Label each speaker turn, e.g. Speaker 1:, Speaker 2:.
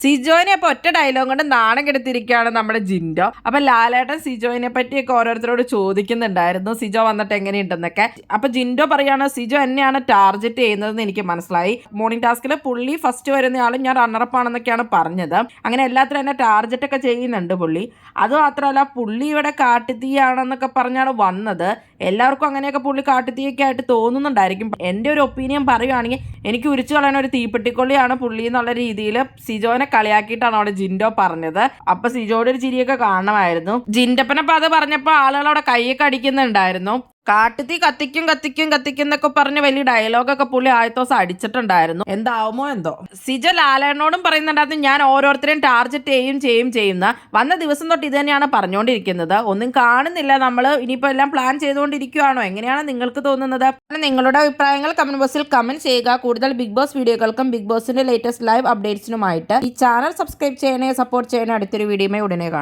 Speaker 1: സിജോയിനെ ഇപ്പൊ ഒറ്റ ഡയലോഗ് കൊണ്ട് നാണം കെടുത്തിരിക്കുകയാണ് നമ്മുടെ ജിൻഡോ. അപ്പൊ ലാലേട്ടൻ സിജോയിനെ പറ്റിയൊക്കെ ഓരോരുത്തരോട് ചോദിക്കുന്നുണ്ടായിരുന്നു, സിജോ വന്നിട്ട് എങ്ങനെയുണ്ടെന്നൊക്കെ. അപ്പൊ ജിൻഡോ പറയാണ് സിജോ എന്നെയാണ് ടാർഗറ്റ് ചെയ്യുന്നതെന്ന് എനിക്ക് മനസ്സിലായി. മോർണിംഗ് ടാസ്കിൽ പുള്ളി ഫസ്റ്റ് വരുന്നയാളും ഞാൻ റണ്ണറപ്പ് ആണെന്നൊക്കെയാണ് പറഞ്ഞത്. അങ്ങനെ എല്ലാത്തിനും എന്നെ ടാർഗറ്റ് ഒക്കെ ചെയ്യുന്നുണ്ട് പുള്ളി. അത് മാത്രമല്ല പുള്ളി ഇവിടെ കാട്ടുതീയാണെന്നൊക്കെ പറഞ്ഞാണ് വന്നത്. എല്ലാവർക്കും അങ്ങനെയൊക്കെ പുള്ളി കാട്ടുതീയൊക്കെ ആയിട്ട് തോന്നുന്നുണ്ടായിരിക്കും. എൻ്റെ ഒരു ഒപ്പീനിയൻ പറയുകയാണെങ്കിൽ എനിക്ക് ഉരിച്ചു കളയാൻ ഒരു തീപ്പെട്ടിക്കൊള്ളിയാണ് പുള്ളി എന്നുള്ള രീതിയിൽ സിജോനെ കളിയാക്കിയിട്ടാണ് അവിടെ ജിൻഡോ പറഞ്ഞത്. അപ്പൊ സിജോയുടെ ഒരു ചിരിയൊക്കെ കാണണമായിരുന്നു. ജിൻഡപ്പനപ്പം അത് പറഞ്ഞപ്പോൾ ആളുകൾ അവിടെ കൈയൊക്കെ അടിക്കുന്നുണ്ടായിരുന്നു. കാട്ടുതീ കത്തിക്കും കത്തിക്കും കത്തിക്കും എന്നൊക്കെ പറഞ്ഞ് വലിയ ഡയലോഗൊക്കെ പുള്ളി ആദ്യത്തെ ദിവസം അടിച്ചിട്ടുണ്ടായിരുന്നു. എന്താവുമോ എന്തോ. സിജോ ലാലേട്ടനോടും പറയുന്നുണ്ടായിരുന്നു ഞാൻ ഓരോരുത്തരെയും ടാർഗറ്റ് ചെയ്യുന്ന വന്ന ദിവസം തൊട്ട് ഇത് തന്നെയാണ് പറഞ്ഞുകൊണ്ടിരിക്കുന്നത്. ഒന്നും കാണുന്നില്ല നമ്മൾ. ഇനിയിപ്പോൾ എല്ലാം പ്ലാൻ ചെയ്തുകൊണ്ടിരിക്കുകയാണോ? എങ്ങനെയാണ് നിങ്ങൾക്ക് തോന്നുന്നത്? നിങ്ങളുടെ അഭിപ്രായങ്ങൾ കമന്റ് ബോക്സിൽ കമന്റ് ചെയ്യുക. കൂടുതൽ ബിഗ് ബോസ് വീഡിയോകൾക്കും ബിഗ് ബോസിന്റെ ലേറ്റസ്റ്റ് ലൈവ് അപ്ഡേറ്റ്സിനുമായിട്ട് ഈ ചാനൽ സബ്സ്ക്രൈബ് ചെയ്യണേ, സപ്പോർട്ട് ചെയ്യണേ. അടുത്തൊരു വീഡിയോയുമായി ഉടനെ കാണാം.